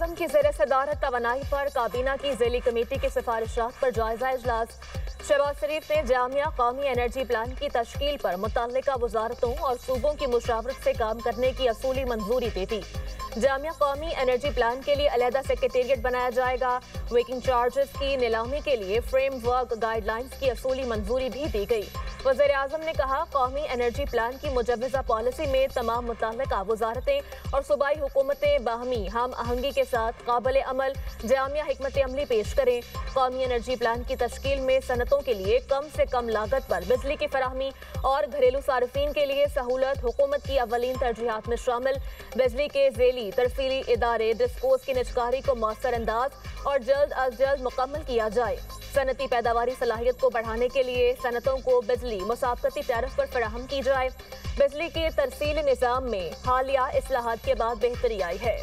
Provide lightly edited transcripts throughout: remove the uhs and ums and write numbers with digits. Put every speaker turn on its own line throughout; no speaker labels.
वज़ीर-ए-आज़म की ज़ेर सदारत तवानाई पर काबीना की ज़ेली कमेटी की सिफारिशात पर जायजा इजलास। शहबाज शरीफ ने जामिया कौमी एनर्जी प्लान की तश्कील पर मुतल्लिका वजारतों और सूबों की मुशावरत से काम करने की असूली मंजूरी दे दी। जामिया कौमी एनर्जी प्लान के लिए अलहदा सेक्रेटेरिएट बनाया जाएगा। वेकिंग चार्जेस की नीलामी के लिए फ्रेमवर्क गाइडलाइंस की असूली मंजूरी भी दी गई। वज़ीर-ए-आज़म ने कहा, कौमी एनर्जी प्लान की मुजव्वज़ा पॉलिसी में तमाम मुतल्लिका वजारतें और सूबाई हुकूमतें बाहमी हम आहंगी के साथ काबिल अमल जामिया हिकमत अमली पेश करें। कौमी एनर्जी प्लान की तश्कील में सनतों के लिए कम से कम लागत पर बिजली की फराहमी और घरेलू सार्फिन के लिए सहूलत हुकूमत की अवलीन तरजीहात में शामिल। बिजली के ज़ेली तरसीली इदारे डिस्कोस की निजकारी को मौसर अंदाज और जल्द अज जल्द मुकम्मल किया जाए। सनती पैदावारी सलाहियत को बढ़ाने के लिए सनतों को बिजली मुसाफकती टैरिफ पर फराहम की जाए। बिजली के तरसीली निज़ाम में हालिया इस्लाहात के बाद बेहतरी आई है।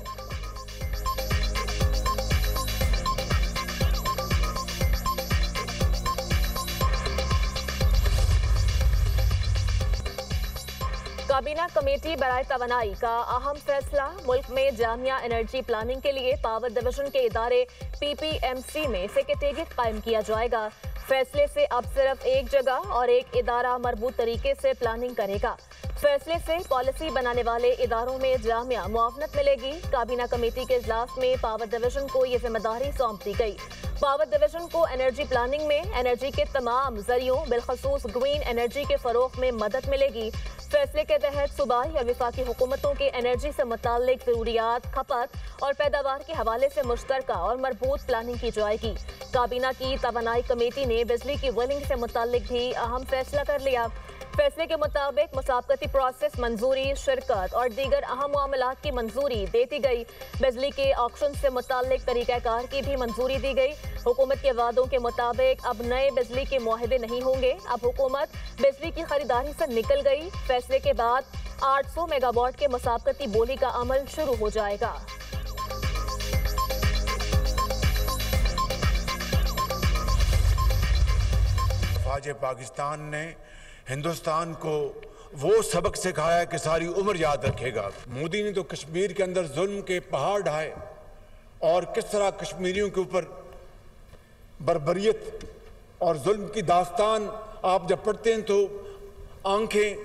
काबीना कमेटी बराए तवानाई का अहम फैसला। मुल्क में जामिया एनर्जी प्लानिंग के लिए पावर डिवीजन के इदारे PPMC में सेक्रेटेरिएट कायम किया जाएगा। फैसले से अब सिर्फ एक जगह और एक इदारा मरबूत तरीके से प्लानिंग करेगा। फैसले से पॉलिसी बनाने वाले इदारों में जामिया मुआवनत मिलेगी। काबीना कमेटी के इजलास में पावर डिवीजन को ये जिम्मेदारी सौंप दी गई। पावर डिवीजन को एनर्जी प्लानिंग में एनर्जी के तमाम जरियों बिलखसूस ग्रीन एनर्जी के फरोग में मदद मिलेगी। फैसले के तहत सूबाई और वफाकी हुकूमतों के एनर्जी से मुताल्लिक ज़रूरियात, खपत और पैदावार के हवाले से मुश्तरका और मरबूत प्लानिंग की जाएगी। काबीना की तवानाई कमेटी ने बिजली की वेलिंग से मुताल्लिक भी अहम फैसला कर लिया। फैसले के मुताबिक मुसाफकती प्रोसेस मंजूरी, शिरकत और दीगर अहम मामलात की मंजूरी दे दी गई। बिजली के ऑक्शन से मुताल्लिक तरीक़ाकार की भी मंजूरी दी गई। हुकूमत के वादों के मुताबिक अब नए बिजली के मुआहदे नहीं होंगे। अब हुकूमत बिजली की खरीदारी से निकल गई। फैसले के बाद 800 मेगावाट के मुसाफकती बोली का अमल शुरू हो जाएगा।
फ़ौज पाकिस्तान ने हिंदुस्तान को वो सबक सिखाया कि सारी उम्र याद रखेगा। मोदी ने तो कश्मीर के अंदर जुल्म के पहाड़ ढाए और किस तरह कश्मीरियों के ऊपर बर्बरियत और जुल्म की दास्तान आप जब पढ़ते हैं तो आंखें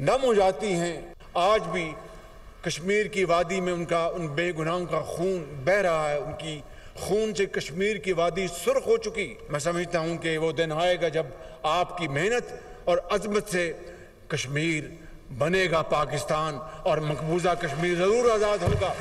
नम हो जाती हैं। आज भी कश्मीर की वादी में उनका उन बेगुनाहों का खून बह रहा है। उनकी खून से कश्मीर की वादी सुर्ख हो चुकी। मैं समझता हूं कि वो दिन आएगा जब आपकी मेहनत और अजमत से कश्मीर बनेगा पाकिस्तान और मकबूजा कश्मीर जरूर आज़ाद होगा।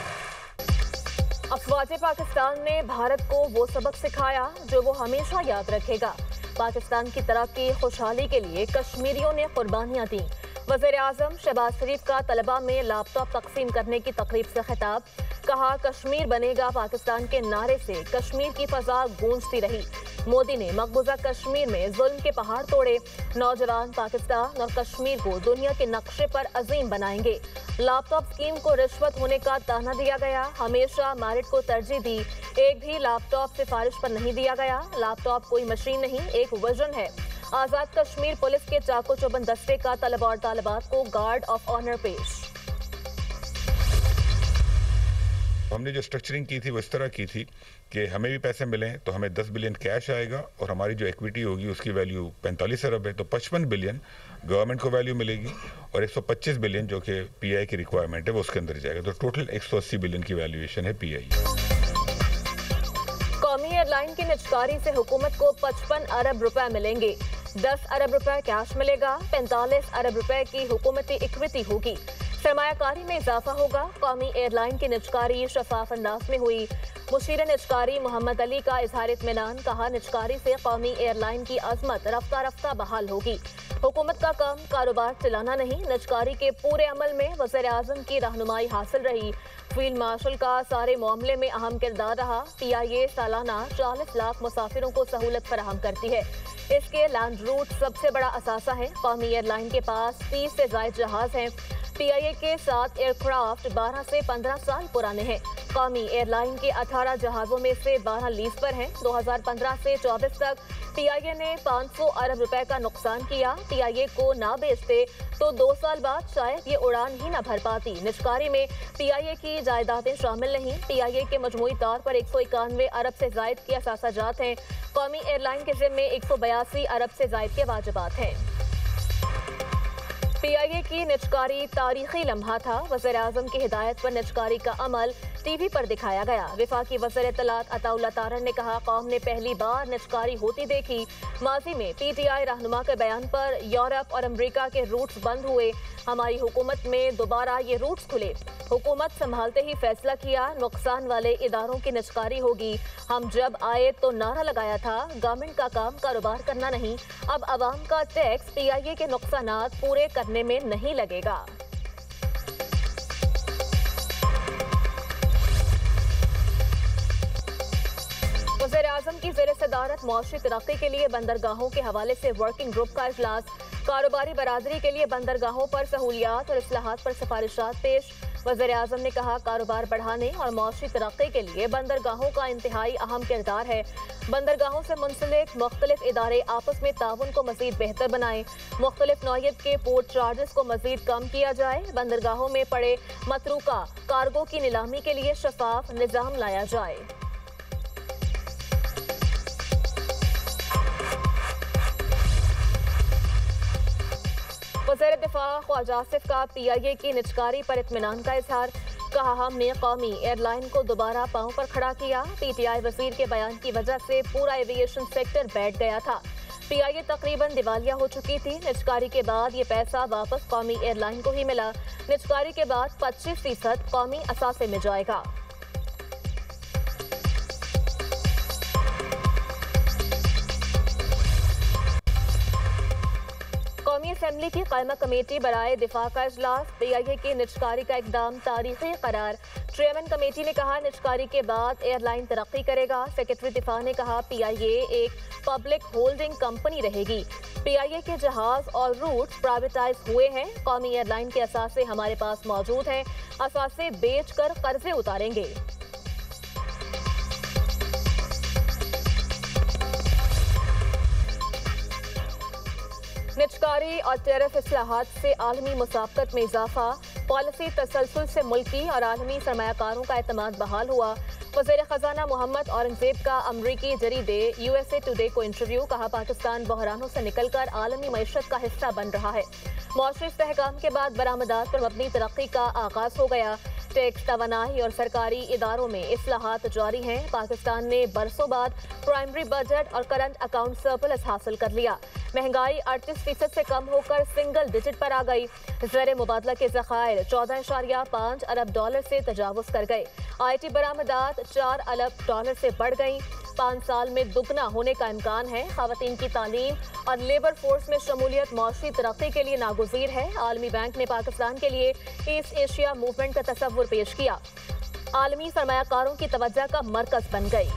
अफवाज पाकिस्तान ने भारत को वो सबक सिखाया जो वो हमेशा याद रखेगा। पाकिस्तान की तरक्की खुशहाली के लिए कश्मीरियों ने कुर्बानियां दी। वज़ीर-ए-आज़म शहबाज शरीफ का तलबा में लैपटॉप तकसीम करने की तकरीब से खिताब। कहा, कश्मीर बनेगा पाकिस्तान के नारे से कश्मीर की फजा गूंजती रही। मोदी ने मकबूजा कश्मीर में जुल्म के पहाड़ तोड़े। नौजवान पाकिस्तान और कश्मीर को दुनिया के नक्शे पर अजीम बनाएंगे। लैपटॉप स्कीम को रिश्वत होने का ताना दिया गया। हमेशा मेरिट को तरजीह दी। एक भी लैपटॉप सिफारिश पर नहीं दिया गया। लैपटॉप कोई मशीन नहीं, एक विजन है। आज़ाद कश्मीर पुलिस के चाको चौबंद दस्ते का तलबा और तालिबात को गार्ड ऑफ ऑनर पेश।
हमने जो स्ट्रक्चरिंग की थी वो इस तरह की थी कि हमें भी पैसे मिलें तो हमें 10 बिलियन कैश आएगा और हमारी जो इक्विटी होगी उसकी वैल्यू 45 अरब है, तो 55 बिलियन गवर्नमेंट को वैल्यू मिलेगी और 125 बिलियन जो कि PI की रिक्वायरमेंट है वो उसके अंदर जाएगा। तो टोटल 180 बिलियन की वैल्यूएशन है PI।
कौमी एयरलाइन की निजकारी से हुकूमत को 55 अरब रुपए मिलेंगे। 10 अरब रुपए कैश मिलेगा। 45 अरब रुपए की हुकूमती इक्विटी होगी। सरमायाकारी में इजाफा होगा। कौमी एयरलाइन की निजकारी शफाफ अंदाज में हुई। मुशीर निजकारी मोहम्मद अली का इजहार इत्मीनान। कहा, निजकारी से कौमी एयरलाइन की अजमत रफ्ता रफ्ता बहाल होगी। हुकूमत का काम कारोबार चलाना नहीं। निजकारी के पूरे अमल में वज़ीर-ए-आज़म की रहनुमाई हासिल रही। फील्ड मार्शल का सारे मामले में अहम किरदार रहा। PIA सालाना 40 लाख मुसाफिरों को सहूलत फराहम करती है। इसके लैंड रूट सबसे बड़ा असासा है। कौमी एयरलाइन के पास 30 से ज़ायद जहाज हैं। PIA के 7 एयरक्राफ्ट 12 से 15 साल पुराने हैं। कौमी एयरलाइन के 18 जहाजों में से 12 लीज पर हैं। 2015 से 24 तक PIA ने 500 अरब रुपए का नुकसान किया। PIA को ना बेचते तो 2 साल बाद शायद ये उड़ान ही न भर पाती। निजकारी में PIA की जायदादें शामिल नहीं। PIA के मजमूई तौर पर 191 अरब से जायद की असासाजात हैं। कौमी एयरलाइन के जिम्मे 182 अरब से जायद के वाजिबात हैं। PIA की निजकारी तारीखी लम्हा था। वज़ीर-ए-आज़म की हिदायत पर निजकारी का अमल TV पर दिखाया गया। वफाकी वज़ीर इत्तलात अताउल्लाह तारन ने कहा, कौम ने पहली बार निजकारी होती देखी। माजी में PTI रहनुमा के बयान पर यूरोप और अमरीका के रूट्स बंद हुए। हमारी हुकूमत में दोबारा ये रूट्स खुले। हुकूमत संभालते ही फैसला किया, नुकसान वाले इदारों की निजकारी होगी। हम जब आए तो नारा लगाया था, गवर्नमेंट का काम कारोबार करना नहीं। अब आवाम का टैक्स PIA के नुकसानात पूरे करने में नहीं लगेगा। वज़ीर-ए-आज़म की ज़ेर सदारत मौशी तरक्की के लिए बंदरगाहों के हवाले से वर्किंग ग्रुप का इजलास। कारोबारी बरादरी के लिए बंदरगाहों पर सहूलियात और इस्लाहात पर सिफारिशात पेश। वज़ीर-ए-आज़म ने कहा, कारोबार बढ़ाने और मौशी तरक्की के लिए बंदरगाहों का इंतहाई अहम किरदार है। बंदरगाहों से मुंसलिक मुख्तलिफ इदारे आपस में ताउन को मज़ीद बेहतर बनाएं। मुख्तलिफ नौइयत के पोर्ट चार्जेस को मज़ीद कम किया जाए। बंदरगाहों में पड़े मतरूका कार्गो की नीलामी के लिए शफाफ निज़ाम लाया जाए। वज़ीर दिफा ख्वाजा आसिफ का PIA की निजकारी पर इत्मीनान का इजहार। कहा, हमने कौमी एयरलाइन को दोबारा पांव पर खड़ा किया। PTI वजीर के बयान की वजह से पूरा एविएशन सेक्टर बैठ गया था। PIA तकरीबन दिवालिया हो चुकी थी। निजकारी के बाद ये पैसा वापस कौमी एयरलाइन को ही मिला। निजकारी के बाद 25% कौमी असासे में जाएगा। कौमी असेंबली की कायमा कमेटी बराए दिफा का इजलास। PIA की निजकारी का इकदाम तारीखी करार। चेयरमैन कमेटी ने कहा, निजकारी के बाद एयरलाइन तरक्की करेगा। सेक्रेटरी दिफा ने कहा, PIA एक पब्लिक होल्डिंग कंपनी रहेगी। PIA के जहाज और रूट प्राइवेटाइज हुए हैं। कौमी एयरलाइन के असासे हमारे पास मौजूद हैं। असासे बेच कर कर्जे उतारेंगे। निजकारी और टैरिफ इस्लाहात से आलमी मुसाफकत में इजाफा। पॉलिसी तसलसल से मुल्की और आलमी सरमायाकारों का एतमाद बहाल हुआ। वज़ीर ख़जाना मोहम्मद औरंगज़ेब का अमरीकी जरीदे USA टुडे को इंटरव्यू। कहा, पाकिस्तान बहरानों से निकलकर आलमी मईशत का हिस्सा बन रहा है। मौसमी इस्तेहकाम के बाद बरामदात पर मबनी तरक्की का आगाज हो गया। टैक्स, तवानाई और सरकारी इदारों में इस्लाहात जारी हैं। पाकिस्तान ने बरसों बाद प्राइमरी बजट और करंट अकाउंट सरप्लस हासिल कर लिया। महंगाई 38% से कम होकर सिंगल डिजिट पर आ गई। ज़र मुबादला के ज़खायर 14.5 अरब डॉलर से तजावुज़ कर गए। IT बरामदात 4 अरब डॉलर से बढ़ गई। 5 साल में दुगना होने का इम्कान है। ख़वातीन की तालीम और लेबर फोर्स में शमूलियत मौशी तरक्की के लिए नागुज़ीर है। आलमी बैंक ने पाकिस्तान के लिए ईस्ट एशिया मूवमेंट का तसव्वुर पेश किया। आलमी सरमायाकारों की तवज्जो का मरकज़ बन गई।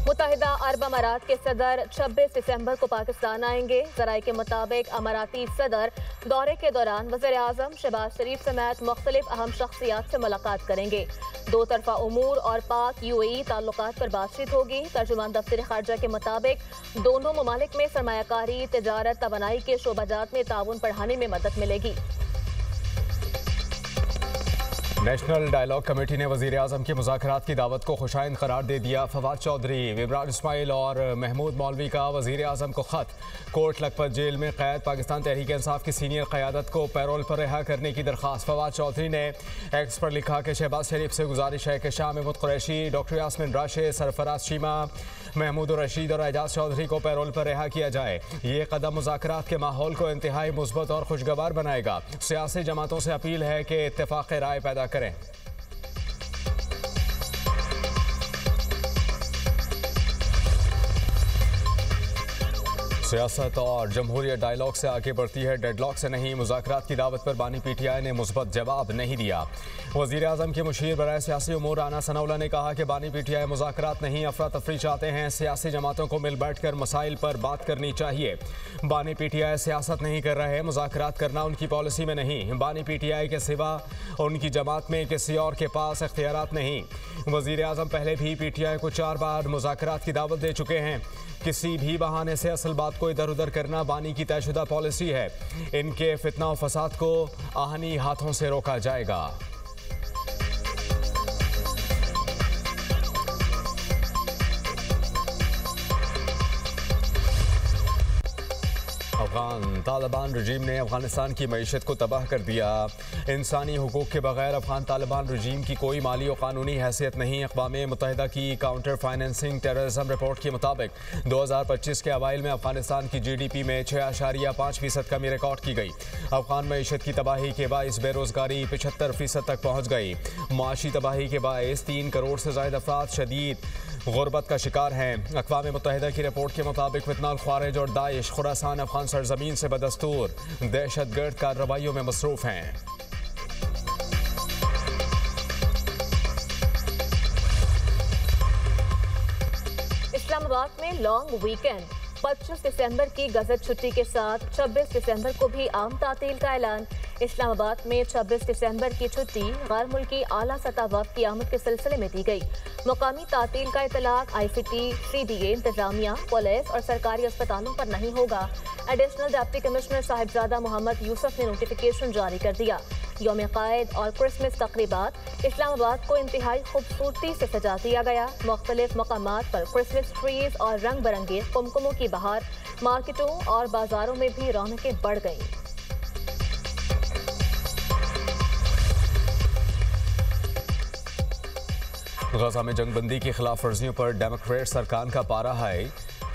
मुत्तहिदा अरब अमारात के सदर 26 दिसंबर को पाकिस्तान आएंगे। ज़राए के मुताबिक अमाराती सदर दौरे के दौरान वज़ीर-ए-आज़म शहबाज शरीफ समेत मुख्तलिफ अहम शख्सियात से मुलाकात करेंगे। 2 तरफ़ा उमूर और पाक UAE ताल्लुकात पर बातचीत होगी। तर्जुमान दफ्तर खारजा के मुताबिक दोनों ममालिक में सरमायाकारी, तिजारत, तवानाई के शोबाजात में ताउन बढ़ाने में मदद मिलेगी।
नेशनल डायलॉग कमेटी ने वज़ीर-ए-आज़म की मुज़ाकरात की दावत को खुशाइंद करार दे दिया। फवाद चौधरी, इमरान इस्माइल और महमूद मौलवी का वज़ीर-ए-आज़म को ख़त। कोट लखपत जेल में क़ैद पाकिस्तान तहरीक इंसाफ की सीनियर क़यादत को पैरोल पर रिहा करने की दरख्वास्त। फवाद चौधरी ने एक्स पर लिखा कि शहबाज शरीफ से गुजारिश है कि शाह महमूद कुरैशी, डॉक्टर यास्मिन राशिद, सरफराज शीमा, महमूद रशीद और एजाज चौधरी को पैरोल पर रिहा किया जाए। ये कदम मुज़ाकरात के माहौल को इंतहाई मुस्बत और खुशगवार बनाएगा। सियासी जमातों से अपील है कि इत्तेफाक राय पैदा करें। सियासत और जमहूरियत डायलॉग से आगे बढ़ती है, डेडलॉक से नहीं। मुज़ाकरात की दावत पर बानी पीटीआई ने मुस्बत जवाब नहीं दिया। वज़ीर आज़म के मुशीर बराए सियासी उमूर राना सनाउल्लाह ने कहा कि बानी पीटीआई मुज़ाकरात नहीं, अफरा तफरी चाहते हैं। सियासी जमातों को मिल बैठ कर मसाइल पर बात करनी चाहिए। बानी पीटीआई सियासत नहीं कर रहे, मुज़ाकरात करना उनकी पॉलिसी में नहीं। बानी पीटीआई के सिवा उनकी जमात में किसी और के पास इख्तियारात नहीं। वज़ीर आज़म पहले भी पीटीआई को 4 बार मुज़ाकरात की दावत दे चुके हैं। किसी भी बहाने से असल बात को इधर उधर करना बानी की तयशुदा पॉलिसी है। इनके फितना और फसाद को आहनी हाथों से रोका जाएगा। अफगान तालिबान रजीम ने अफगानिस्तान की मईशत को तबाह कर दिया। इंसानी हुकूक के बगैर अफगान तालिबान रजीम की कोई माली और कानूनी हैसियत नहीं। अक़वाम मुत्तहिदा की काउंटर फाइनेंसिंग टेररिज्म रिपोर्ट के मुताबिक 2025 के अवाइल में अफगानिस्तान की GDP में 6.5% कमी रिकॉर्ड की गई। अफगान मईशत की तबाही के बाइस बेरोजगारी 75% तक पहुँच गई। माशी तबाही के बाइस 3 करोड़ से ज़ायद अफराद शदीद गुर्बत का शिकार हैं। अक़वाम मुत्तहिदा की रिपोर्ट के मुताबिक फितनाल ख्वारिज और दाइश खुरासान अफगान सरजमीन से बदस्तूर दहशतगर्द कार्रवाइयों में मसरूफ़ हैं।
इस्लामाबाद में लॉन्ग वीकेंड 25 दिसंबर की गजट छुट्टी के साथ 26 दिसंबर को भी आम तातील का ऐलान। इस्लामाबाद में 26 दिसंबर की छुट्टी गैर मुल्की आला सतह वफ़द की आमद के सिलसिले में दी गई। मुकामी तातील का इतलाक ICT, CDA, इंतजामिया, पुलिस और सरकारी अस्पतालों पर नहीं होगा। Additional deputy commissioner Sahibzada Mohammad Yusuf ने नोटिफिकेशन जारी कर दिया। यौम क़ायद और क्रिसमस तक़रीबात इस्लामाबाद को इंतहाई खूबसूरती से सजा दिया गया। मुख्तलिफ मकामात पर क्रिसमस ट्रीज और रंग बिरंगे कुमकुमों की बहार, मार्केटों और बाजारों में भी रौनकें बढ़ गईं।
गजा में जंगबंदी की खिलाफ वर्जियों पर डेमोक्रेट सरकार का पारा है।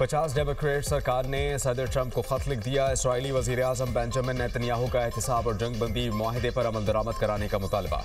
50 डेमोक्रेट सरकार ने सदर ट्रंप को खत लिख दिया। इसराइली वज़ीर आज़म बेंजामिन नेतन्याहू का एहतसाब और जंगबंदी मुआहिदे पर अमल दरामद कराने का मुतालबा।